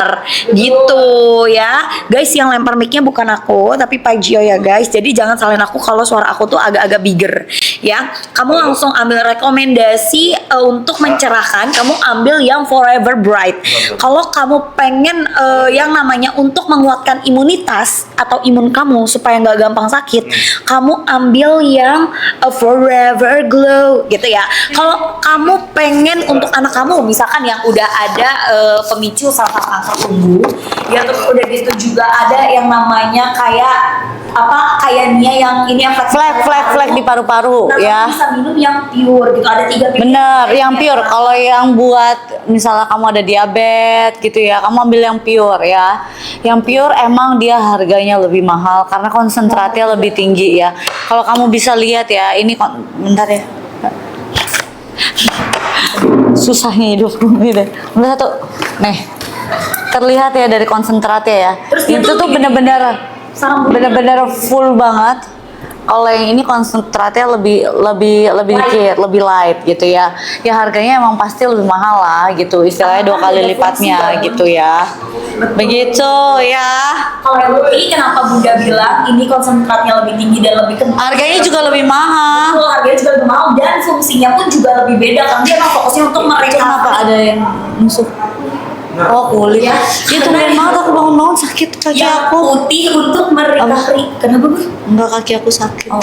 filter gitu ya guys. Yang lempar mic-nya bukan aku tapi Pak Gio ya guys, jadi jangan salahin aku kalau suara aku tuh agak-agak bigger ya. Kamu langsung ambil rekomendasi untuk mencerahkan, kamu ambil yang Forever Bright. Kalau kamu pengen yang namanya untuk menguatkan imunitas atau imun kamu supaya nggak gampang sakit, kamu ambil yang Forever Glow gitu ya. Kalau kamu pengen untuk anak kamu misalkan yang udah ada pemicu sel-sel kanker tumbuh ya, terus udah gitu juga ada yang namanya kayak apa, kayak Nia yang ini yang Flek di paru-paru ya. Bisa minum yang pure gitu, ada 3 pilihan. Bener, yang pure. Kalau yang buat misalnya kamu ada diabetes gitu ya, kamu ambil yang pure ya. Yang pure emang dia harganya lebih mahal karena konsentratnya lebih tinggi ya. Kalau kamu bisa lihat ya, ini bentar ya. Susahnya hidup ini deh. Bentar satu. Nih. Terlihat ya dari konsentratnya ya. Terus itu tuh bener-bener full banget. Kalau yang ini konsentratnya lebih dikit, lebih light gitu ya. Ya harganya emang pasti lebih mahal lah gitu. Istilahnya 2 kali lipatnya gitu ya. Begitu ya. Kalau yang putih kenapa Bunda bilang ini konsentratnya lebih tinggi dan lebih kental? Harganya juga lebih mahal. Betul, harganya juga lebih mahal dan fungsinya pun juga lebih beda kan. Dia emang fokusnya untuk mereka. Kenapa ada yang musuh? Oh kulit ya. Dia tumben banget aku bangun sakit kaki yang aku. putih untuk merecovery. Kenapa Bu? Enggak, kaki aku sakit. Oh.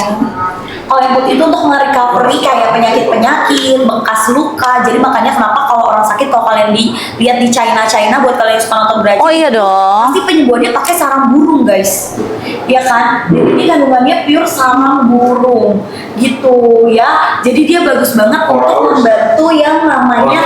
Kalau yang putih itu untuk merecovery kayak penyakit-penyakit, bekas luka. Jadi makanya kenapa kalau orang sakit, kalau kalian lihat di China buat kalian yang suka nonton Brazil. Oh iya dong. Pasti penyembuhannya pakai sarang burung guys. Ya kan? Jadi ini kandungannya pure sarang burung gitu ya. Jadi dia bagus banget untuk membantu yang namanya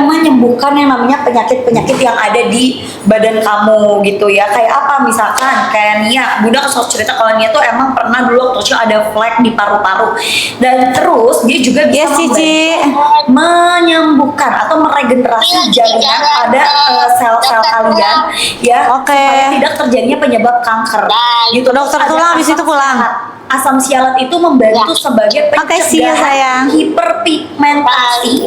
menyembuhkan yang namanya penyakit-penyakit yang ada di badan kamu gitu ya. Kayak apa misalkan kayak Nia, Bunda kesel cerita kalau Nia tuh emang pernah dulu waktu kecil ada flek di paru-paru, dan terus dia juga bisa menyembuhkan atau meregenerasi jaringan pada sel-sel kalian ya, supaya tidak terjadinya penyebab kanker gitu. Dokter tulang habis itu pulang. Asam sialat itu membantu sebagai pencegahan hiperpigmentasi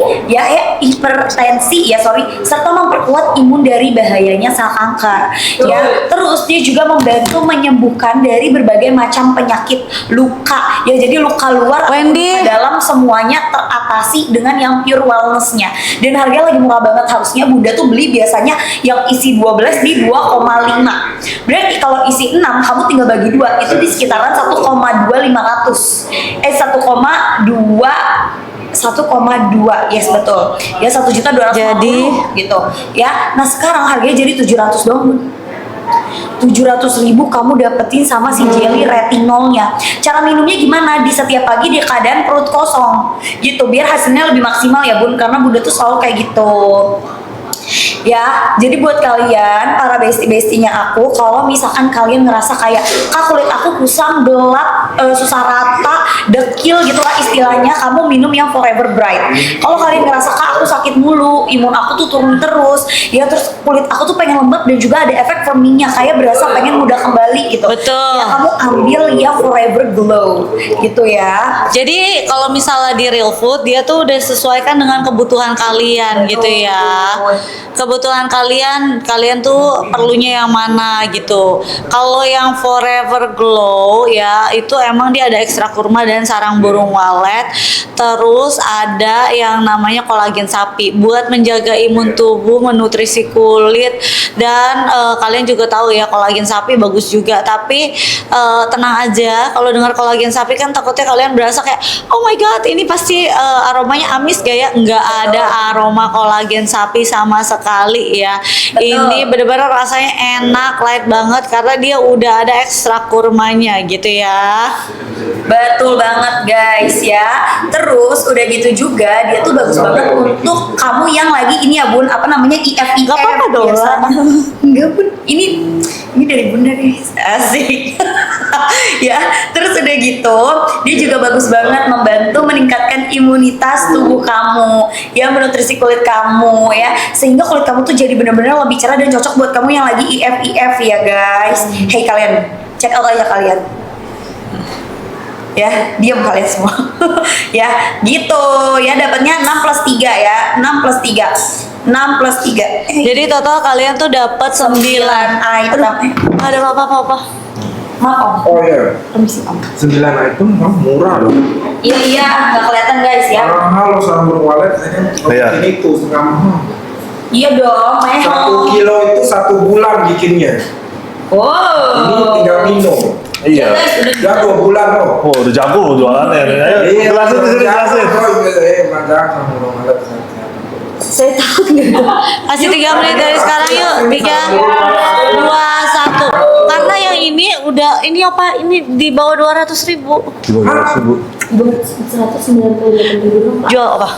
hipertensi serta memperkuat imun dari bahayanya sel kanker ya. Terus dia juga membantu menyembuhkan dari berbagai macam penyakit luka ya. Jadi luka luar atau luka dalam semuanya teratasi dengan yang pure wellness-nya, dan harganya lagi murah banget. Harusnya Bunda tuh beli biasanya yang isi 12 di 2,5. Berarti kalau isi 6 kamu tinggal bagi 2, itu di sekitaran 1,2500 1,2 yes betul ya, 1.250.000 jadi gitu ya. Nah sekarang harganya jadi 700 dong Bun. 700.000 kamu dapetin sama si jelly retinolnya. Cara minumnya gimana? Di setiap pagi di keadaan perut kosong gitu, biar hasilnya lebih maksimal ya Bun, karena Bunda tuh selalu kayak gitu ya. Jadi buat kalian para bestie-bestinya aku, kalau misalkan kalian ngerasa kayak Kak kulit aku kusam, gelap, susah rata, dekil gitu lah istilahnya, kamu minum yang Forever Bright. Kalau kalian ngerasa Kak aku sakit mulu, imun aku tuh turun terus ya, terus kulit aku tuh pengen lembab dan juga ada efek firmingnya, kayak berasa pengen mudah kembali gitu. Betul. Ya kamu ambil yang Forever Glow gitu ya. Jadi kalau misalnya di Real Food, dia tuh udah sesuaikan dengan kebutuhan kalian gitu ya. Kebutuhan kalian tuh perlunya yang mana gitu. Kalau yang Forever Glow ya, itu emang dia ada ekstra kurma dan sarang burung walet. Terus ada yang namanya kolagen sapi buat menjaga imun tubuh, menutrisi kulit, dan kalian juga tahu ya kolagen sapi bagus juga. Tapi tenang aja, kalau dengar kolagen sapi kan takutnya kalian berasa kayak oh my god ini pasti aromanya amis gak ya? Nggak ada aroma kolagen sapi sama sekali ya. Ini bener-bener rasanya enak, light banget karena dia udah ada ekstra kurmanya gitu ya. Betul banget guys ya. Terus udah gitu juga dia tuh bagus banget untuk kamu yang lagi ini ya Bun, apa namanya IF. Gak apa-apa dong. Enggak Bun, ini dari Bunda nih, asik. Ya, terus udah gitu dia juga bagus banget membantu meningkatkan imunitas tubuh kamu ya, menutrisi kulit kamu ya, sehingga kulit kamu tuh jadi benar-benar lebih cerah dan cocok buat kamu yang lagi IF ya guys. Hey kalian, check out aja kalian ya, diam kalian semua. Ya gitu ya, dapatnya 6+3 ya, 6+3 6 plus 3. Jadi total kalian tuh dapat 9 item. Ada apa-apa. Maaf Om. Oh iya, Permisi Om. 9 item mah murah loh. Iya, nggak kelihatan guys ya. Mahal loh sabun walet Iya. ini tuh setengah mahal. Iya dong, 1 mahal. kilo itu 1 bulan bikinnya. Wow. Ini tinggal minum. Iya. guys, Ya 2 bulan loh. Oh, udah jago loh jualannya. Ayo, jelasin di sini, jelasin. Saya takut gitu. Kasih 3 menit dari sekarang yuk. 3, 2, 1. Karena yang ini udah ini apa? Ini di bawah 200.000. Ribu. 198.000. Jual apa?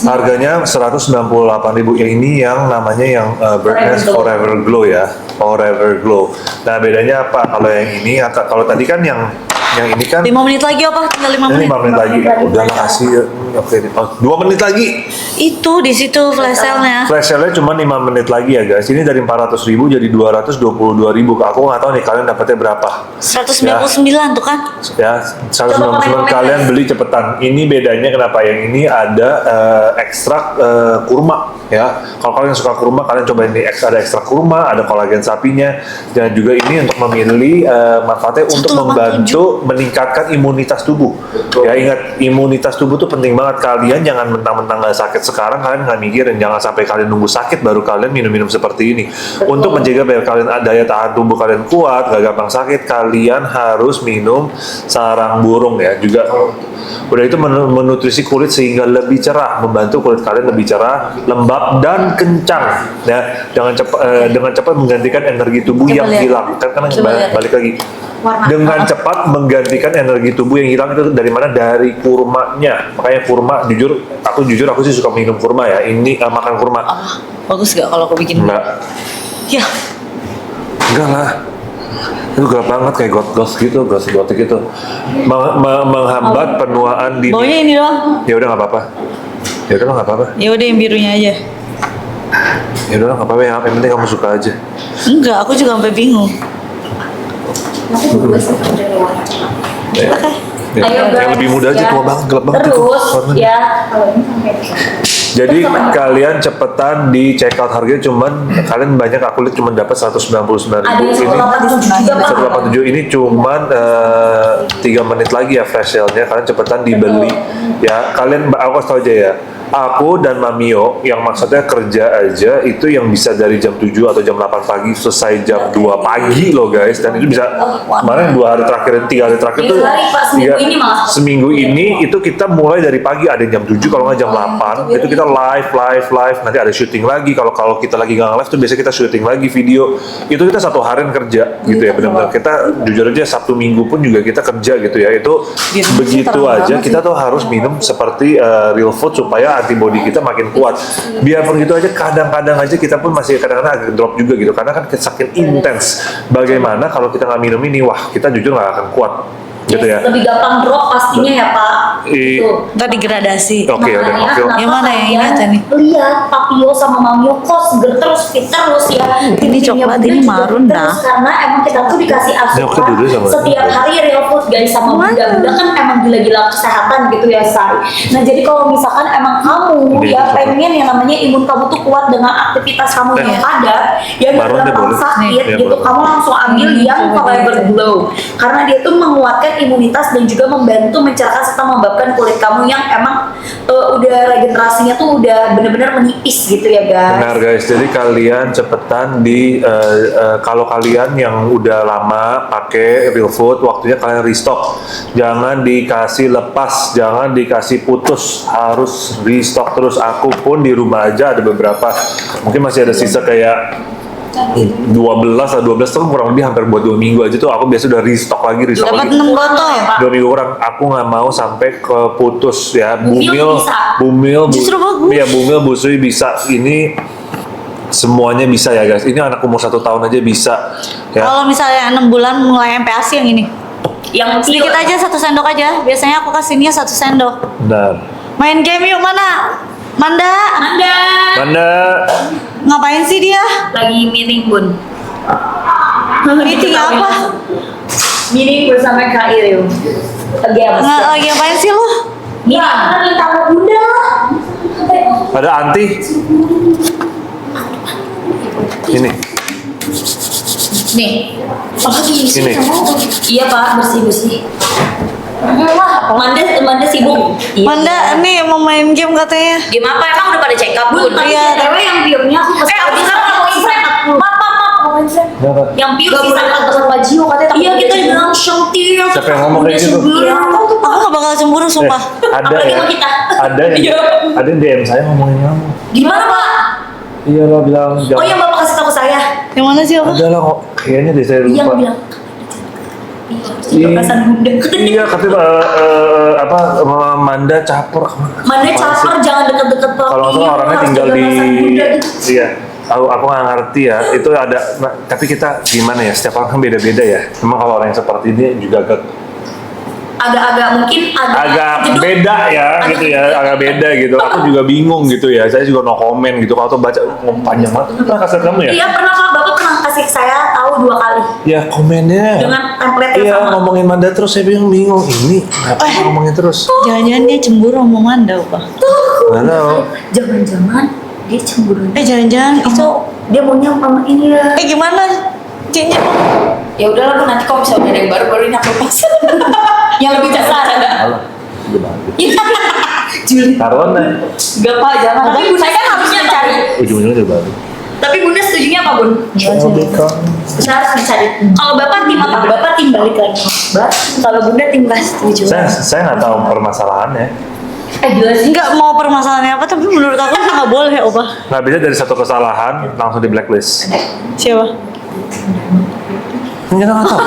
Harganya 198.000. Yang ini yang namanya yang Brightness Forever Glow ya. Forever Glow. Nah, bedanya apa? Kalau yang ini kalau tadi kan yang ini kan 5 menit lagi apa? Tinggal 5 ini menit. 5 menit lagi. Udah lah kasih. Oke, 2 menit lagi. Itu di situ flash sale-nya. Flash sale-nya cuma 5 menit lagi ya guys. Ini dari 400.000 jadi 222.000. Aku nggak tahu nih kalian dapatnya berapa. 199 tuh kan? Ya, 199 kalian beli cepetan. Ini bedanya kenapa yang ini ada ekstrak kurma ya. Kalau kalian suka kurma, kalian coba ini ada ekstrak kurma, ada kolagen sapinya, dan juga ini untuk memilih manfaatnya untuk 187. membantu meningkatkan imunitas tubuh. Ya ingat, imunitas tubuh tuh penting banget. Kalian jangan mentang-mentang nggak sakit sekarang kalian nggak mikirin, jangan sampai kalian nunggu sakit baru kalian minum-minum seperti ini. Untuk mencegah biar kalian daya tahan tubuh kalian kuat, gak gampang sakit, kalian harus minum sarang burung ya. Juga udah itu menutrisi kulit sehingga lebih cerah, membantu kulit kalian lebih cerah, lembab dan kencang ya. Dengan cepat menggantikan energi tubuh Coba yang lihat. hilang. Kan Coba lihat. balik lagi. Warna. Dengan cepat menggantikan energi tubuh yang hilang itu dari mana? Dari kurmanya. Makanya kurma, aku sih suka minum kurma ya. Ini makan kurma. Bagus gak kalau aku bikin? Enggak. Ya, Enggak lah. Itu gelap banget kayak ghost gitu, ghost gitu. Menghambat penuaan dini. baunya ini doang. Ya udah nggak apa-apa. Ya udah nggak apa-apa. Ya udah yang birunya aja. Ya udah nggak apa-apa. Yang penting kamu suka aja. Enggak, aku juga sampai bingung. Ya. Oke. Ya. Ayo, Yang guys, lebih muda aja ya. tua banget, gelap banget itu. Terus warnanya. ya, kalau ini sampai Jadi kalian cepetan di check out harganya cuman kalian banyak aku lihat cuman dapat 199.000 ada yang ini. 187 juga Pak. 187 ini cuman 3 menit lagi ya flash sale-nya, kalian cepetan dibeli ya. Kalian aku kasih tau aja ya, aku dan Mamio yang maksudnya kerja aja itu yang bisa dari jam 7 atau jam 8 pagi selesai jam 2 pagi loh guys, dan itu bisa kemarin 2 hari terakhir dan 3 hari terakhir tuh 3 hari, Pak. Seminggu ini malah. seminggu ini itu kita mulai dari pagi, ada jam 7 kalau nggak jam 8 itu kita live nanti ada syuting lagi. Kalau kita lagi nggak live tuh biasanya kita syuting lagi video itu. Kita 1 harian kerja gitu ya, benar-benar kita jujur aja Sabtu Minggu pun juga kita kerja gitu ya. Itu begitu aja kita tuh harus minum seperti real food supaya antibody kita makin kuat. Biarpun gitu aja kadang-kadang aja kita pun masih kadang-kadang agak drop juga gitu karena kan saking intens. Bagaimana kalau kita nggak minum ini, wah kita jujur nggak akan kuat gitu ya. Lebih gampang drop pastinya ya Pak. I- Gitu. Ntar degradasi. Oke, udah, Makanya oke. kenapa Yang mana yang ini kalian aja nih? Lihat Papio sama Mamio kok seger terus, fit terus ya. Ini coklat, ini marun dah. Karena emang kita tuh dikasih Ini oke asupan dulu sama setiap ini. hari real food guys sama bunda-bunda kan emang gila-gila kesehatan gitu ya Sari. Nah jadi kalau misalkan emang kamu Ini ya coklat. pengen yang namanya imun kamu tuh kuat dengan aktivitas kamu yang padat, yang gak Marun deh, gampang boleh. sakit Nih, ya, gitu, boleh. kamu langsung ambil yang Forever Glow karena dia tuh menguatkan imunitas dan juga membantu mencerahkan serta membabkan kulit kamu yang emang udah regenerasinya tuh udah bener-bener menipis gitu ya guys. Benar guys, jadi kalian cepetan kalau kalian yang udah lama pakai real food, waktunya kalian restock. Jangan dikasih lepas, jangan dikasih putus, harus restock terus. Aku pun di rumah aja ada beberapa, mungkin masih ada sisa kayak 12 tuh kurang lebih hampir buat 2 minggu aja tuh aku biasa udah restock lagi Dapat 6 botol. 2 minggu kurang. Aku nggak mau sampai ke putus ya. Bumil bisa. Justru bagus. Ya Bumil, Busui bisa. Ini semuanya bisa ya guys. Ini anak umur 1 tahun aja bisa ya. Kalau misalnya 6 bulan mulai MPASI yang ini. Yang Sedikit aja 1 sendok aja. Biasanya aku kasihnya 1 sendok. Benar. Main game yuk, mana? Manda. Anda Mana Ngapain sih dia? lagi meeting Bun. Meeting apa? Meeting bersama Kak Iriu. Again. Lagi ngapain sih lu? Ya, minta sama bunda. Ada anti. Ini. Nih. Apa sih? Ini. Iya Pak, bersih. Manda sibuk. Iya. Manda nih mau main game katanya. Game apa? Emang udah pada check up, Bun? Iya, Cewek yang biomnya aku pasti aku bisa ngomongin friend. Maaf. Kenapa? Yang bio sisa kata Pajio katanya. Iya, kita bilang Shangti. Siapa yang ngomong kayak gitu? Aku gak bakal cemburu sumpah. Ada Apalagi ya. sama kita. Ada yang DM saya ngomongin kamu. Gimana Pak? Iya lo bilang Oh yang Bapak kasih tahu saya. Yang mana sih apa? Ada lah kok. Kayaknya deh saya Iya lupa. bilang. Iya. Perasaan bunda. Iya katanya apa Manda caper. Manda caper, jangan deket-deket Pak. Kalau nggak salah orangnya Harus tinggal jaga di perasaan bunda gitu. iya. Aku nggak ngerti ya. Itu ada. Tapi kita gimana ya? Setiap orang kan beda-beda ya. Memang kalau orang yang seperti ini juga Agak-agak mungkin agak jeduk. beda ya gitu ya, agak beda gitu. Aku juga bingung gitu ya. Saya juga no comment gitu. Kalau tuh baca panjang banget. Itu pernah kasih kamu ya? Iya pernah Pak, Bapak pernah kasih saya tahu 2 kali Ya komennya. dengan template yang Iya sama. ngomongin Manda terus saya bingung. Ini ngapain ngomongin terus? Jangan-jangan dia cemburu sama Manda apa? Nggak tahu. Jangan-jangan dia cemburu. Jangan-jangan itu Dia maunya sama ini ya. gimana? Cincin Ya udahlah Bu, nanti kalau misalnya ada yang baru ini aku lepas. Yang lebih kasar ada. Alah, gimana? Juli. Taruhan nih. Gak Pak, jangan. Tapi Bunda saya kan harusnya cari. Ujung-ujungnya udah baru. Tapi Bunda setujunya apa Bun? Saya harus mencari. Kalau Bapak tim apa? Bapak tim balik lagi. Kalau Bunda tim gak setuju. Saya nggak tahu permasalahannya. Jelas sih. nggak mau permasalahannya apa, tapi menurut aku sih nggak boleh, Opa. Nggak bisa dari satu kesalahan langsung di blacklist. Siapa? Kita nggak tahu.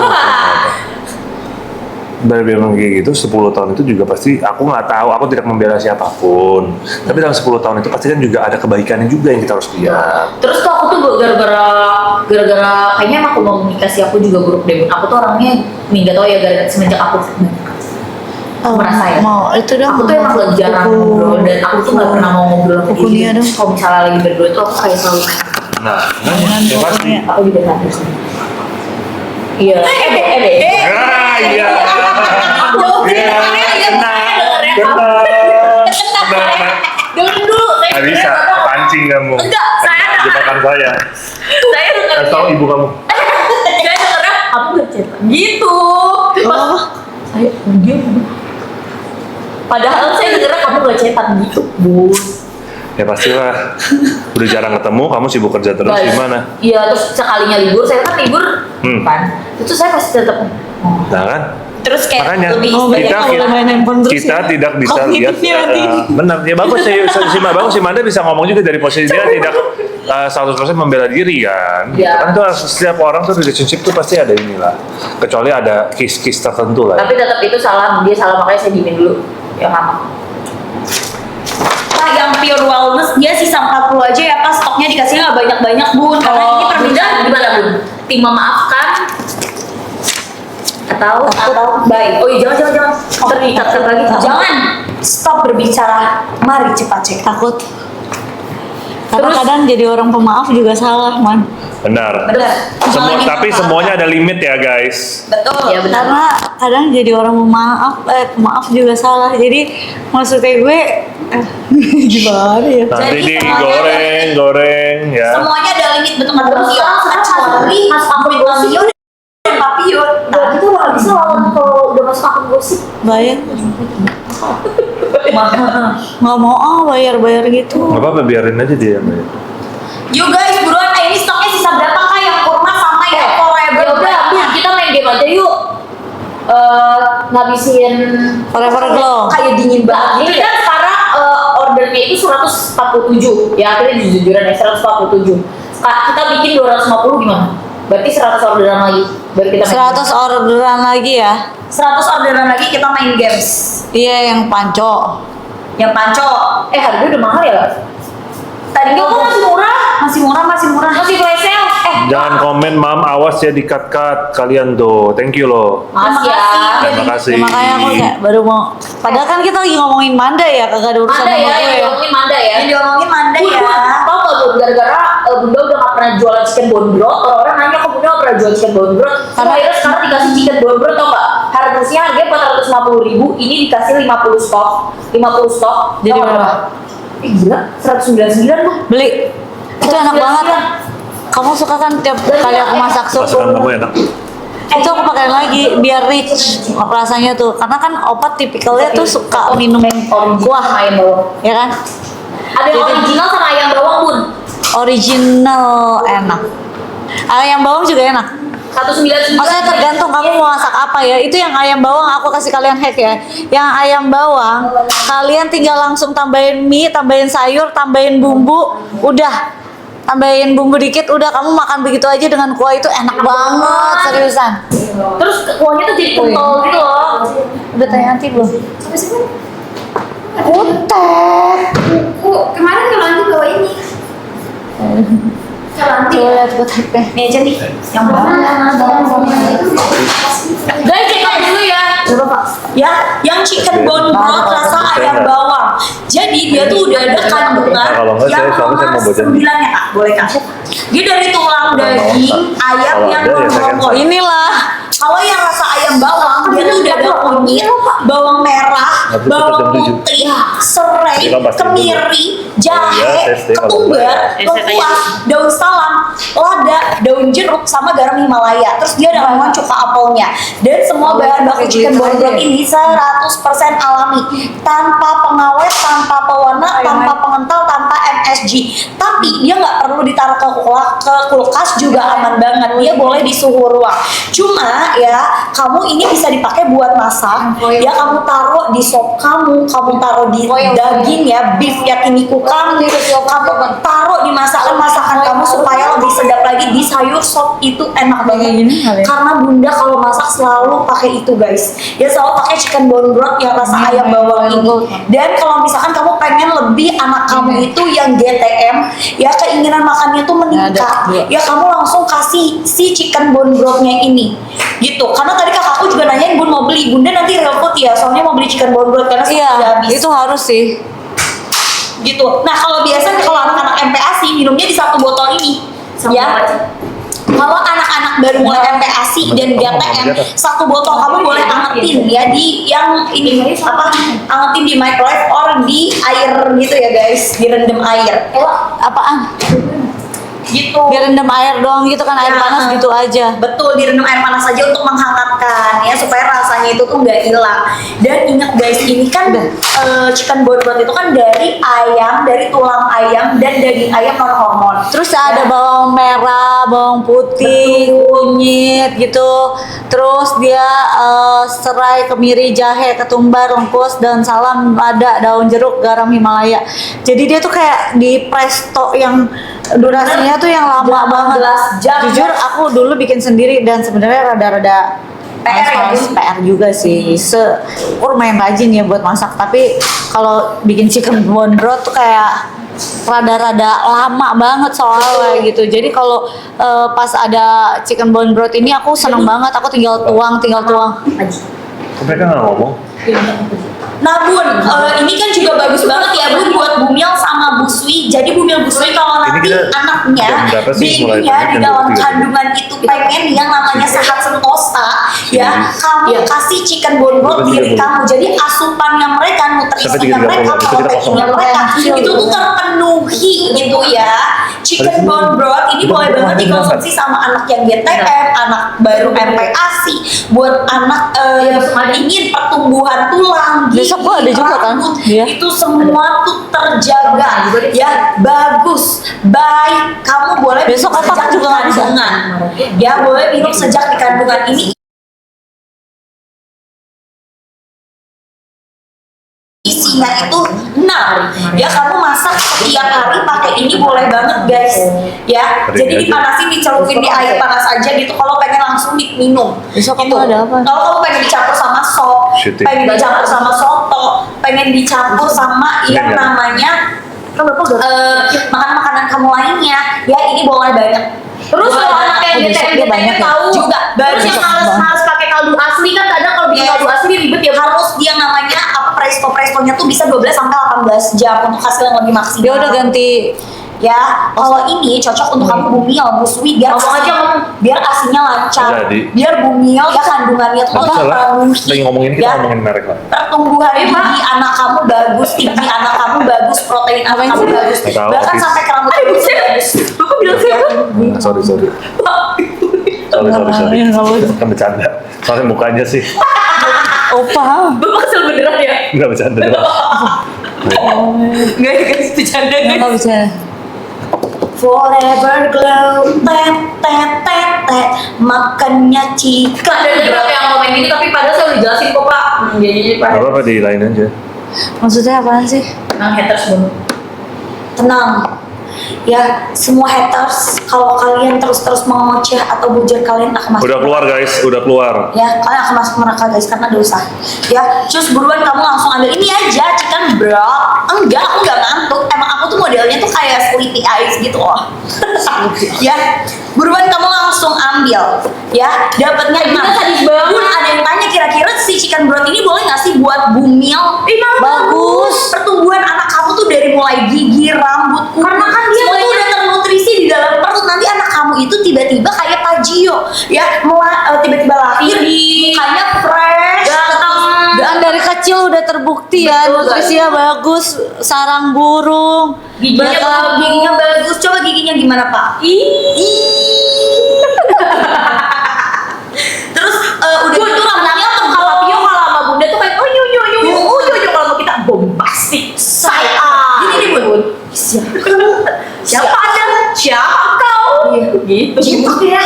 Dari memang kayak gitu 10 tahun itu juga pasti aku nggak tahu, aku tidak membela siapapun, tapi dalam 10 tahun itu pasti kan juga ada kebaikannya juga yang kita harus lihat. Terus tuh aku tuh gara-gara kayaknya emang komunikasi aku juga buruk deh. Aku tuh orangnya nggak tahu ya gara-gara semenjak aku merasa ya. Mau itu dong. Aku tuh emang gak jarang ngobrol dan aku tuh gak pernah mau ngobrol sama Buku dia. Nia dong. Kalau misalnya lagi berdua tuh aku kayak selalu kayak Nah, ya pasti. aku juga sadar sih. Iya. Ah, iya. Iya, benar. Dengerin dulu. Nggak bisa, pancing kamu. Enggak, saya Jebakan saya. Saya dengerin. Kasih tahu ibu kamu. Saya dengerin. Aku gak cerita. Gitu. Oh. Saya dia. Padahal saya dengerin kamu gak cetak gitu, Bu. Ya pastilah. Udah jarang ketemu, kamu sibuk kerja terus Guys, gimana? Iya, terus sekalinya libur, saya kan libur kan. Itu saya pasti tetap Nah kan? terus kayak Makanya lebih banyak kita nggak boleh main handphone terus kita ya. tidak bisa lihat Kognitifnya nanti. benar ya bagus si bagus si Manda bisa ngomong juga dari posisi dia tidak 100% membela diri kan. Ya. Kan itu setiap orang tuh relationship tuh pasti ada inilah. Kecuali ada kiss tertentu lah. tapi tetap itu salah, dia salah makanya saya diemin dulu. Ya mama. Pak yang pure wellness dia sisa 40 aja ya Pak, stoknya dikasihnya nggak banyak-banyak Bun. Karena ini permintaan gimana Bun? Tim memaafkan atau baik. Oh iya jangan terikat lagi. Jangan stop berbicara. Mari cepat cek. Takut. Karena kadang jadi orang pemaaf juga salah, Man. Benar. Benar. Tapi semuanya ada limit ya guys. Betul. Ya benar. Karena kadang jadi orang pemaaf juga salah. Jadi maksudnya gue gimana ya? Nanti Jadi digoreng ya. Semuanya ada limit betul nggak terus kecuali mas akun gosip dan Papio. Nah itu nggak bisa lawan kalau udah masuk akun gosip. Bayar. Nggak mau bayar gitu. Gak apa-apa biarin aja dia yang bayar. Yuk guys buruan, ini stoknya sisa berapa kak yang kurma sama yang forever? Ya udah, kita main game aja yuk. Ngabisin Forever Glow. kayak dingin banget. Ini kan sekarang ordernya itu 147. Ya akhirnya jujuran ya 147. Kita bikin 250 gimana? Berarti 100 orderan lagi. Baru kita main. 100 orderan lagi ya. 100 orderan lagi kita main games. Iya, yang panco. Yang panco. Harganya udah mahal ya? Tadinya kok masih murah. Masih flash sale. Jangan komen mam, awas ya di-cut kalian tuh. Thank you loh. Makasih ya. Terima kasih. Ya, makanya aku kayak baru mau. Padahal kan kita lagi ngomongin Manda ya, kagak ada urusan Manda sama ya, gue yang ya. diomongin Manda ya. Yang diomongin Manda Bun, ya. tau gak Bun, gara-gara Bunda udah gak pernah jualan chicken bone broth, orang nanya kok Bunda gak pernah jual chicken bone broth. Karena akhirnya sekarang dikasih chicken bone broth tau gak? Harusnya harganya 450.000, ini dikasih 50 stok. Jadi Tau gak berapa? Gila, 199 tuh. Beli. Itu enak banget. Kamu suka kan tiap kali aku masak sup? Masakan kamu enak. Itu aku pakai lagi biar rich rasanya tuh. Karena kan opat tipikalnya tuh suka minum kuah, ayam bawang. ya kan? Ada yang original sama ayam bawang, Bun. Original enak. Ayam bawang juga enak. 199. Maksudnya tergantung kamu mau masak apa ya. Itu yang ayam bawang aku kasih kalian hack ya. Yang ayam bawang kalian tinggal langsung tambahin mie, tambahin sayur, tambahin bumbu, udah. Tambahin bumbu dikit, udah kamu makan begitu aja dengan kuah itu enak banget, seriusan. Terus kuahnya tuh jadi kental gitu loh. Udah tanya nanti belum? Sampai sini. Kutek. Kemarin kalau nanti bawa ini. Kalau nanti Coba lihat kuteknya. ini aja nih. Yang guys, cek out dulu ya. Coba Pak. Ya, yang chicken bone broth rasa ayam bawang. Jadi dia tuh udah ada kandungan Nah, kalau nggak, yang soalnya saya mau nomor baca. 9 ya kak, boleh kak? Dia dari tulang daging ayam Kalau yang ada, ya, saya non-hongkong. Inilah. Kalau yang rasa ayam bawang, dia tuh udah ada kunyit, bawang merah, Habis bawang jam 7. putih, serai, Jadi kan pasti kemiri, Iya, jahe, tes deh kalau ketumbar, boleh. lengkuas, daun salam, lada, daun jeruk, sama garam Himalaya. Terus dia ada ramuan cuka apelnya. Dan semua bahan baku chicken bone broth ini 100% alami, tanpa pengawet, tanpa pewarna, tanpa pengental, tanpa MSG. Tapi dia nggak perlu ditaruh ke kulkas juga aman banget. Dia boleh di suhu ruang. Cuma ya, kamu ini bisa dipakai buat masak. Ya kamu taruh di sop kamu taruh di daging ya, beef yakiniku kamu taruh di masakan kamu supaya lebih sedap lagi. Di sayur sop itu enak banget. gini kali ya? Karena bunda kalau masak selalu pakai itu guys. Ya selalu pakai chicken bone broth yang rasa ayam bawang ini. Dan kalau misalkan kamu pengen lebih anak kamu itu yang GTM, ya keinginan makannya tuh meningkat, Ada, ya kamu langsung kasih si chicken bone brothnya ini gitu. Karena tadi kakakku juga nanyain, Bun mau beli, bunda nanti real food ya, soalnya mau beli chicken bone broth karena Iya, sudah habis itu harus sih. gitu. Nah kalau biasanya kalau anak-anak MPASI minumnya di satu botol ini ya. Kalau anak-anak baru mulai MPASI dan GTM, satu botol kamu boleh angetin ya di yang ini apa, angetin di microwave or di air gitu ya guys, direndam air Apaan? gitu. Biar rendam air doang gitu kan, air Nah, panas gitu aja. Betul, direndam air panas saja untuk menghangatkan ya, supaya rasanya itu tuh nggak hilang. Dan ingat guys, ini kan chicken bone broth itu kan dari ayam, dari tulang ayam dan daging ayam non hormon. Terus ada bawang merah, bawang putih, kunyit gitu. Terus dia serai, kemiri, jahe, ketumbar, lengkuas, daun salam, lada, daun jeruk, garam Himalaya. Jadi dia tuh kayak di presto yang durasinya tuh yang lama banget. 18 jam. Jujur aku dulu bikin sendiri dan sebenarnya rada-rada PR ya, males, Bun? PR juga sih. Aku lumayan rajin ya buat masak, tapi kalau bikin chicken bone broth tuh kayak rada-rada lama banget soalnya gitu. Jadi kalau pas ada chicken bone broth ini aku seneng banget. Aku tinggal tuang. Kok mereka nggak ngomong? Nah Bun, ini kan juga bagus banget ya Bun buat Bumil sama Buswi. Jadi Bumil Buswi kalau Ini nanti kita anaknya, jam berapa sih mulai babynya di jam dalam 23? kandungan itu pengen yang namanya sehat sentosa, ya kamu kasih chicken bone broth diri 30. kamu. Jadi asupannya mereka, nutrisinya Sampai 30, mereka, itu kita proteinnya kosong. mereka itu tuh terpenuhi gitu ya. Chicken bone broth ini boleh banget dikonsumsi sama anak yang GTM, anak baru MPASI, buat anak yang ingin pertumbuhan tulang, Besok gua ada juga kan? rambut, Iya. itu semua tuh terjaga ya, bagus, baik. Kamu boleh Besok minum apa kan sejak juga di nggak bisa. kandungan. Ya boleh minum sejak di kandungan. Ini isinya itu 6 ya, kamu masak setiap hari pakai ini boleh banget guys ya. Jadi dipanasin, dicelupin di air panas aja gitu kalau pengen langsung diminum. Besok Gitu. kamu ada apa? Kalau kamu pengen dicampur sama sop, Shooting. pengen dicampur sama soto, pengen dicampur sama yang Enggak. namanya makan-makanan kamu lainnya ya, ini boleh banget. Terus kalau anak yang besok GTM dia banyak ya? tahu Juga terus yang harus pakai kaldu asli kan, kadang kalau bikin Yes. kaldu asli ribet ya. Harus dia namanya apa, presto-prestonya tuh bisa 12 sampai 18 jam untuk hasil yang lebih maksimal. Dia udah ganti Ya, kalau ini cocok untuk kamu bumil, busui biar Ngomong aja, ngomong. biar asinya lancar. Jadi. Biar bumil ya kandungannya tuh Nggak usah lah. terpenuhi. Lagi ngomongin kita Ya, ngomongin merek lah. pertumbuhan gigi anak kamu bagus, tinggi anak kamu bagus, protein anak kamu bagus. Nggak tahu, Bahkan Fis. sampai ke rambut kamu bagus. Bapak bilang siapa? Sorry. Sorry. Kan bercanda. Soalnya mukanya sih. Opa. Bapak kesel beneran ya? Nggak bercanda doang. Enggak guys, bercanda guys. Nggak bisa. Forever glow, tet, makannya Cika. Ada beberapa yang komen gini tapi padahal saya udah jelasin kok Pak. Jadi Pak. Gak apa-apa di lain aja. Maksudnya apaan sih? Nah, haters dulu. Tenang. Ya, semua haters, kalau kalian terus-terus mengoceh atau bujur, kalian akan masuk. Udah keluar guys, udah keluar. Ya, kalian akan masuk neraka guys karena dosa. Ya, terus buruan kamu langsung ambil ini aja, chicken broth. Enggak, aku nggak ngantuk. Emang aku tuh modelnya tuh kayak sleepy eyes gitu loh. Ya, buruan kamu langsung ambil. Ya, dapatnya Kita sadis banget. Bun, ada yang tanya kira-kira si chicken broth ini boleh nggak sih buat bumil? Bagus. Pertumbuhan anak kamu tuh dari mulai gigi, rambut, kuku. Karena kan dia semua tuh udah ternutrisi di dalam perut. Nanti anak kamu itu tiba-tiba kayak Pajio, ya, tiba-tiba lahir, mukanya fresh, Dan dari kecil udah terbukti ya, Betul, nutrisinya bagus, sarang burung, Giginya ya kan? giginya bagus. Coba giginya gimana Pak? Terus udah Gue tuh rambutnya tuh kalau Pio kalau sama Bunda tuh kayak kalau mau kita bombastik. Saya. Gini nih Bun. Siapa ada? Siapa kau? Gitu. Gitu ya.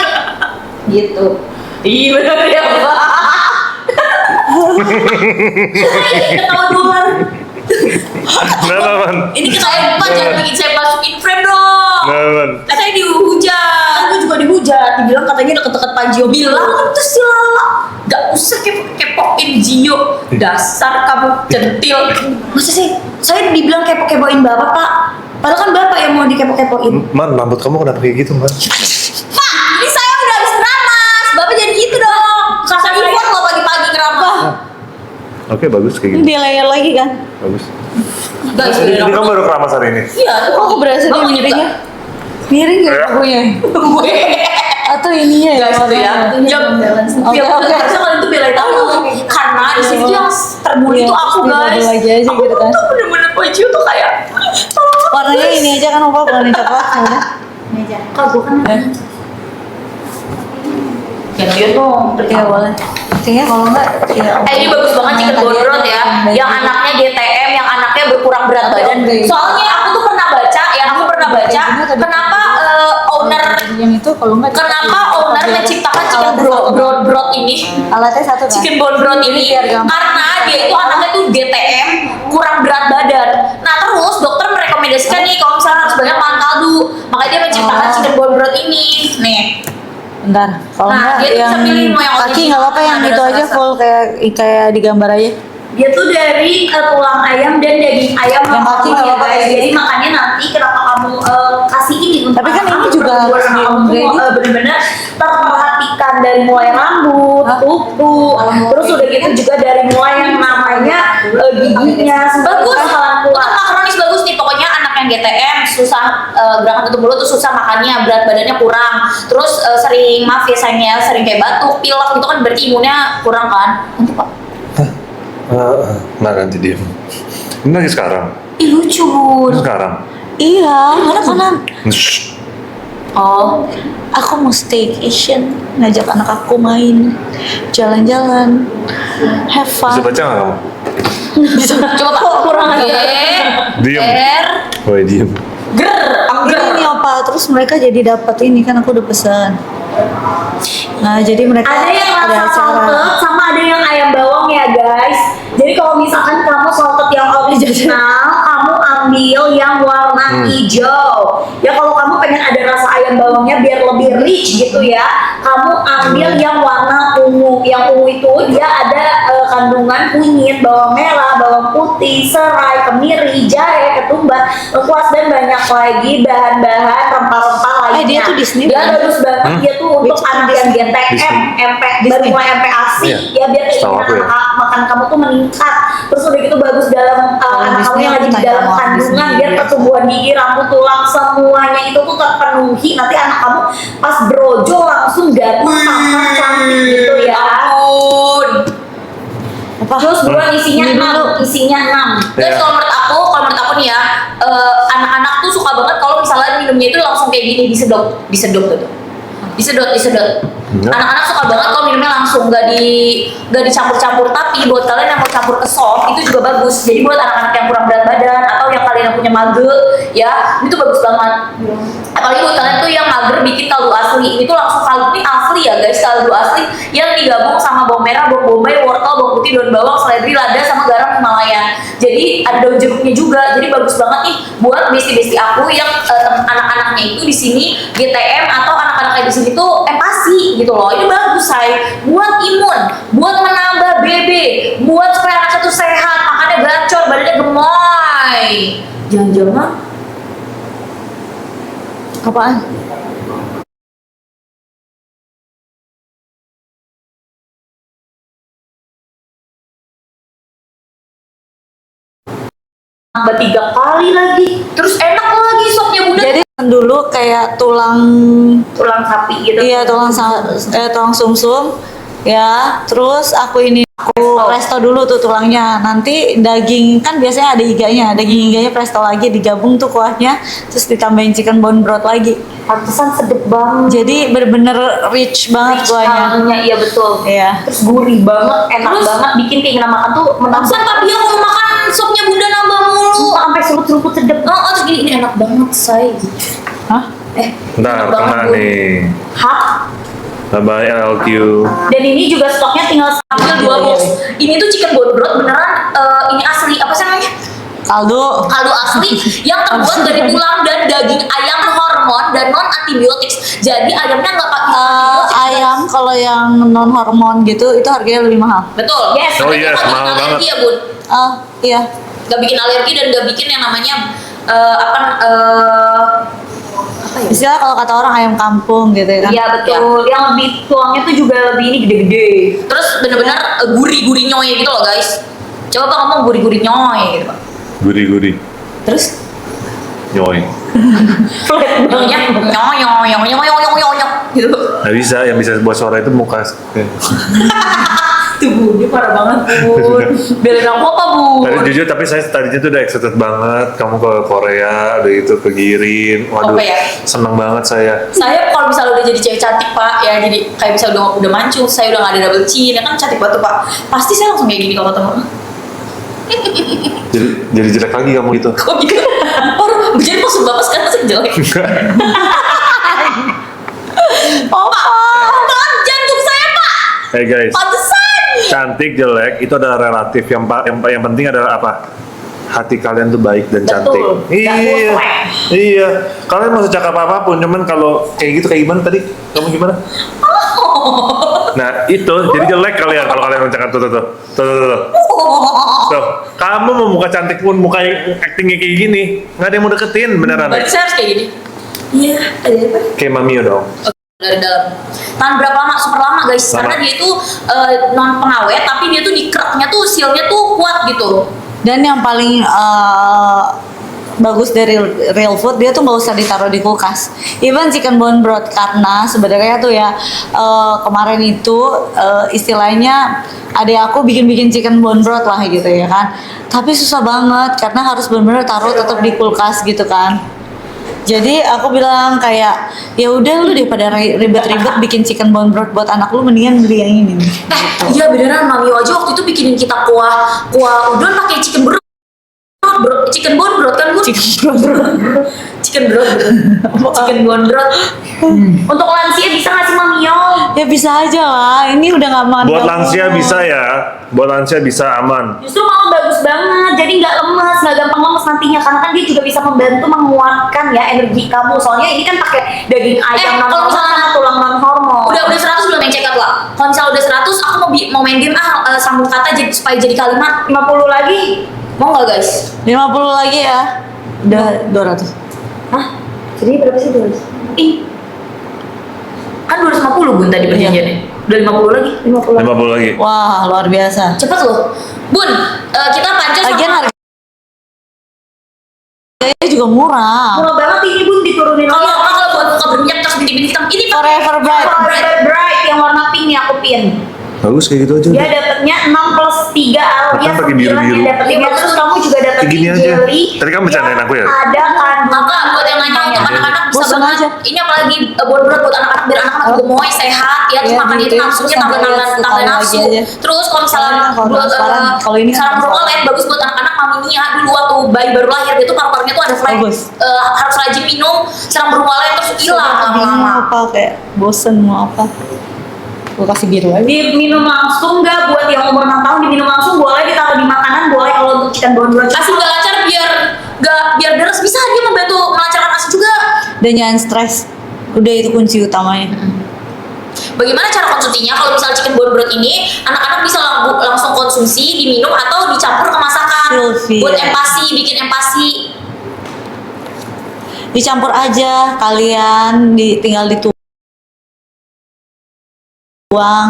Gitu. Iya benar ya Pak. Ketawa dolar. Kenapa man? Ini saya Pak, jangan bikin saya masukin frame dong. Kenapa man? Katanya dihujat. Aku juga dihujat. Dibilang katanya deket-deket Panjio. Bilang itu si Lala. Gak usah kepoin Gio. Dasar kamu centil. Masa sih? Saya dibilang kepo-kepoin bapak Pak. Padahal kan bapak yang mau dikepo-kepoin. Man, rambut kamu kenapa kayak gitu man? Pak, ini saya udah habis keramas. Bapak jangan gitu dong. Kakak Iwan loh pagi-pagi keramas. Oke bagus kayak Ini gitu. dia layer lagi kan? Bagus. Guys, Ini kamu baru keramas hari ini. iya. Kok aku berasa dia Bapak miringnya? Miring gak Ya. punya? Atau ininya ya? Guys, tuh ya. Jam Oke, oke. Harusnya kalian tuh belain aku. Karena di sini tuh yang terbully Iya, tuh aku iya, guys. ada lagi aja Aku gitu kan. tuh bener-bener Pajio tuh kayak. Warnanya ini aja kan opa bukan yang coklat ya udah. Kalau gue kan. Gantian dong. Ya boleh. Kayaknya kalau enggak ya. Ini bagus banget chicken Tadi bone broth ya. Yang anaknya GTM, yang anaknya berkurang berat badan. Soalnya aku tuh pernah baca, kenapa owner yang itu kalau enggak kenapa owner menciptakan chicken broth ini. alatnya satu kan? Chicken bone broth ini biar gampang. karena dia itu anaknya tuh GTM, kurang berat badan. Nah terus dokter merekomendasikan nih kalau misalnya harus banyak makan kaldu, makanya dia menciptakan chicken bone broth ini. Nih, Bentar, kalau Nah, dia enggak tuh yang bisa pilih mau yang kaki original nggak apa-apa, yang ada itu aja rasa-rasa. full kayak di gambar aja. Dia tuh dari tulang ayam dan daging ayam Yang sama kaki telur nggak ya apa-apa guys. ya. Jadi makanya nanti kenapa kamu kasih ini untuk Tapi kan anak ini kamu, juga pertumbuhan harus anak kamu di-upgrade tuh, gitu. bener-bener terperhatikan dari mulai rambut, Hah? kuku, terus udah gitu juga dari mulai yang namanya giginya. Bagus, bakalan untuk kuat. makronis bagus nih. Pokoknya anak yang GTM susah gerakan tutup mulut tuh susah makannya, berat badannya kurang. Terus sering maaf ya sayangnya sering kayak batuk, pilek itu kan berarti imunnya kurang kan? Nanti Pak. Nah nanti diem. Ini lagi sekarang. Ih lucu Bun. Ini sekarang. Iya, mana kanan? Shh. Oh, aku mau staycation, ngajak anak aku main, jalan-jalan, have Bisa fun. baca nggak kamu? Coba Pak, kurang aja. Diem. R, Woi diem. Ini apa? Terus mereka jadi dapat ini kan aku udah pesan. Nah, jadi mereka Ada yang rasa salted sama ada yang ayam bawang ya guys. Jadi kalau misalkan kamu salted yang original, kamu ambil yang warna hijau. Ya kalau kamu pengen ada rasa ayam bawangnya biar lebih rich gitu ya, kamu ambil yang warna ungu. Yang ungu itu dia ada kandungan kunyit, bawang merah, bawang putih, serai, kemiri, jahe, ketumbar, lengkuas dan banyak lagi bahan-bahan rempah-rempah lainnya. dia tuh Disney Dia kan? bagus banget. Dia tuh untuk anak yang GTM, Disney. MP, baru mulai MP ASI, Iya. ya biar Setahu aku keinginan ya. makan kamu tuh meningkat. Terus udah gitu bagus dalam anak kamu Disney yang lagi di tanya dalam sama kandungan, Disney, biar ya. pertumbuhan gigi, rambut, tulang semuanya itu tuh terpenuhi. Nanti anak kamu pas brojol langsung ganteng, tampan, cantik gitu ya. Apa? Terus buruan isinya Ini 6, dulu. isinya 6. Guys, Ya. kalau menurut aku nih ya, anak-anak tuh suka banget kalau misalnya minumnya itu langsung kayak gini, disedot gitu. Disedot. Ya. Anak-anak suka banget kalau minumnya langsung, nggak dicampur-campur. Tapi buat kalian yang mau campur ke sop itu juga bagus. Jadi buat anak-anak yang kurang berat badan atau yang kalian yang punya mage, ya itu bagus banget. Apalagi buat kalian tuh yang mager bikin kaldu asli, ini tuh langsung kaldu ini asli ya guys, kaldu asli yang digabung sama bawang merah, bawang bombay, wortel, bawang putih, daun bawang, seledri, lada, sama garam Himalaya. Jadi ada daun jeruknya juga, jadi bagus banget nih buat besti-besti aku yang anak-anaknya itu di sini GTM atau anak-anaknya di sini tuh empasi gitu loh. Ini bagus say, buat imun, buat menambah BB, buat supaya anaknya tuh sehat, makannya gacor, badannya gemoy. Jangan-jangan Apaan? nambah 3 kali lagi, terus enak lagi sopnya bunda. Jadi dulu kayak tulang Sapi gitu. iya tulang sumsum ya, terus aku presto dulu tuh tulangnya, nanti daging kan biasanya ada daging iganya presto lagi, digabung tuh kuahnya, terus ditambahin chicken bone broth lagi, Pantesan sedep banget. jadi bener-bener rich banget kuahnya. Kaldunya iya betul. Iya. Terus gurih banget, enak Terus- banget, bikin keinginan makan tuh menambah. Masa tapi aku mau makan sopnya bunda nambah mulu. Sumpah sampai seruput-seruput sedep. Terus gini, ini enak banget say. Hah? Ntar, enak banget, kena Bu. nih. Hap. Bye-bye LQ. Dan ini juga stoknya tinggal Ambil 2 box. Ini tuh chicken bone broth beneran, ini asli apa sih namanya? Kaldu. Kaldu asli yang terbuat dari tulang dan daging ayam hormon dan non antibiotik. Jadi ayamnya nggak pakai antibiotik. Ayam kalau yang non hormon gitu itu harganya lebih mahal. Betul. Yes. Oh, Tapi yes, nggak bikin mahal alergi banget. ya bun. Iya. Gak bikin alergi dan gak bikin yang namanya apa ya? Istilah kalau kata orang ayam kampung gitu ya kan. Iya betul. Yang lebih tuangnya tuh juga lebih ini gede-gede. Terus bener-bener gurih-gurih nyoy gitu loh guys. Coba bang ngomong gurih-gurih nyoy gitu bang. Gurih-gurih. Terus Nyoy. nyoynya nyoy gitu. Nggak bisa, yang bisa buat suara itu muka. Tuh bun, dia parah banget bun. Belain aku apa bun? Tapi jujur, tapi saya tadinya tuh udah excited banget. Kamu ke Korea, udah itu ke Girin. Waduh, Apa ya? seneng banget saya. Saya kalau misalnya udah jadi cewek cantik pak, ya jadi kayak misalnya udah mancung, saya udah gak ada double chin, ya kan cantik banget tuh pak. Pasti saya langsung kayak gini kalau ketemu. Jadi jelek lagi kamu gitu. Kok gitu? Parah, jadi maksud bapak sekarang sih jelek. Pak, tahan jantung saya pak. Hey guys, Pantesan. cantik jelek itu adalah relatif. Yang penting adalah apa? Hati kalian tuh baik dan cantik. Betul. Nggak Iya, mutlak. iya. Kalian mau secakap apapun, cuman kalau kayak gitu kayak gimana tadi? Kamu gimana? Nah itu jadi jelek kalian kalau kalian mencakap tuh. Tuh, kamu mau muka cantik pun muka yang actingnya kayak gini, nggak ada yang mau deketin beneran. Berarti saya harus kayak gini. Iya, ada apa? Kayak Mamio dong. Dari dalam. Tahan berapa lama? Super lama guys. Lama. Karena dia itu non pengawet, tapi dia tuh di keraknya tuh sealnya tuh kuat gitu. Dan yang paling bagus dari real food, dia tuh nggak usah ditaruh di kulkas. Even chicken bone broth, karena sebenarnya tuh ya kemarin itu istilahnya adek aku bikin chicken bone broth lah gitu ya kan. Tapi susah banget karena harus benar-benar taruh tetap di kulkas gitu kan. Jadi aku bilang kayak ya udah lu daripada ribet-ribet bikin chicken bone broth buat anak lu, mendingan beli yang ini nih. Iya beneran, Mami aja waktu itu bikinin kita kuah udon pakai chicken broth. Chicken bone broth kan, Bu? Chicken bone broth. Untuk lansia bisa nggak sih, Mami? Ya bisa aja lah. Ini udah nggak makan. Buat lansia bisa ya, buat lansia bisa aman. Justru malah bagus banget, jadi nggak lemes, nggak gampang lemes nantinya, karena kan dia juga bisa membantu menguatkan ya energi kamu. Soalnya ini kan pakai daging ayam non kalau hormon misalnya sama tulang non hormon. Udah 100 belum yang check out lah. Kalau misalnya udah 100, aku mau main game sambung kata jadi supaya jadi kalimat. 50 lagi. Mau nggak guys? 50 lagi ya. Udah 200. Hah? Jadi berapa sih 200? Ih. Kan 250 Bun tadi perjanjiannya. Udah 50 lagi, 50 lagi. 50 lagi. Wah, luar biasa. Cepet loh. Bun, kita pancas Lagian sama... harganya juga murah. Murah banget ini Bun, diturunin Kalau lagi. kalau buat buka berminyak terus bintik-bintik hitam, ini Forever Bright. Forever Bright yang warna pink nih aku pin. Bagus kayak gitu aja. Dia dapatnya 6 plus 3 alias Makan pakai 9 biru-biru. yang dapatnya. Terus kamu juga dapat Kayak gini aja. jelly. Tadi kamu bercandain aku ya? Ada kan. Maka buat yang nanya untuk anak-anak bisa Bosan banget. aja. Ini apalagi buat anak-anak biar anak-anak gemoy sehat ya, terus Iya, makan gitu. itu nafsunya Terus tambah sampai tambah sekali nafsu. lagi aja. Terus kalau misalnya Kalau buat transparan, kalau ini salam transparan. beroleh bagus buat anak-anak maminya dulu waktu bayi baru lahir itu paru-parunya tuh ada flek. Bagus. Harus rajin minum seram beroleh terus hilang lama-lama. Apa kayak bosen mau apa? Gue kasih biru aja. Diminum langsung nggak? Buat yang umur 6 tahun diminum langsung, boleh ditaruh di makanan, boleh kalau untuk chicken bone broth. Kasih nggak lancar biar deres, bisa dia membantu melancarkan ASI juga. Dan jangan stres. Udah itu kunci utamanya. Bagaimana cara konsumsinya? Kalau misalnya chicken bone broth ini, anak-anak bisa langsung konsumsi, diminum atau dicampur ke masakan. Sylvia. Buat empasi, bikin empasi. Dicampur aja kalian, tinggal dituang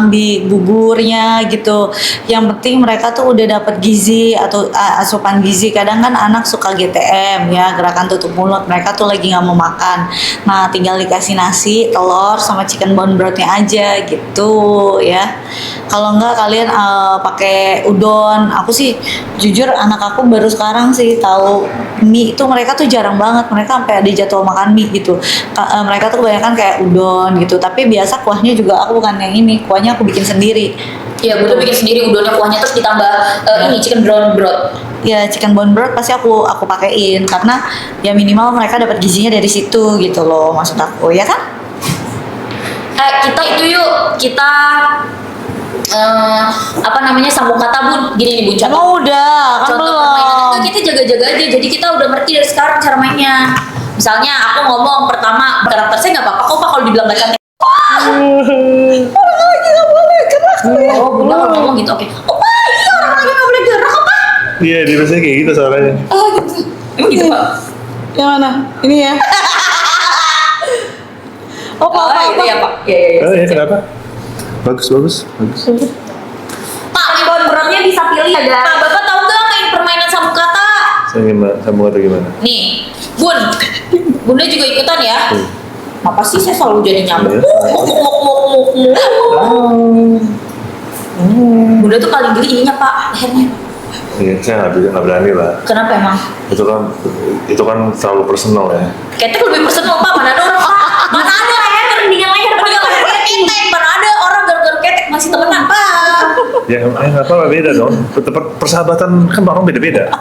di buburnya gitu. Yang penting mereka tuh udah dapat gizi atau asupan gizi. Kadang kan anak suka GTM ya, gerakan tutup mulut. Mereka tuh lagi nggak mau makan. Nah, tinggal dikasih nasi, telur sama chicken bone brothnya aja gitu ya. Kalau enggak kalian pakai udon. Aku sih jujur anak aku baru sekarang sih tahu mie itu, mereka tuh jarang banget. Mereka sampai ada jadwal makan mie gitu. Mereka tuh kebanyakan kayak udon gitu. Tapi biasa kuahnya juga aku bukan yang ini, kuahnya aku bikin sendiri. Ya, gue udah bikin sendiri udonnya, kuahnya terus ditambah ini chicken bone broth. Ya chicken bone broth pasti aku pakein karena ya minimal mereka dapat gizinya dari situ gitu loh, maksud aku ya kan. Kita itu yuk, kita apa namanya sambung kata Bun. Gini nih Bun, contoh. Emang udah kan Contoh belum. permainan itu kita jaga-jaga aja, jadi kita udah ngerti dari sekarang cara mainnya. Misalnya aku ngomong pertama karakter saya nggak apa-apa kok Pak kalau dibilang nggak cantik. Orang lagi nggak boleh gerak. Oh, Bunda kalau ngomong gitu, oke. Oh, Pak, iya orang lagi nggak boleh gerak apa? Iya, dia biasanya kayak gitu soalnya. Oh, gitu. Emang gitu Pak? Yang mana? Ini ya. Oh, apa itu ya Pak. Iya. Oh ya, kenapa? Bagus. Pak, Bone brothnya bisa pilih ya guys. Pak, Bapak tahu nggak main permainan sambung kata? Sambung kata gimana? Nih, Bun, Bunda juga ikutan ya. Apa sih saya selalu jadi nyamuk? Bunda tuh paling geli ininya Pak, lehernya. Iya, saya nggak berani lah. Kenapa emang? Itu kan terlalu personal ya. Ketek lebih personal Pak, mana ada orang Pak? Mana ada leher, mendingan leher ketek. Mana ada orang gara-gara ketek masih temenan Pak? Ya, nggak apa-apa, beda dong. Tetap persahabatan kan orang beda-beda.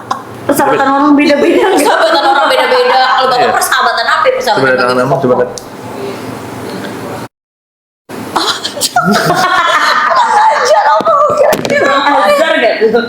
Persahabatan orang beda-beda. Persahabatan orang beda-beda. Kalau Bapak Iya. persahabatan apa? Coba Persahabatan lihat tangan kamu, coba lihat. Azar gak tuh?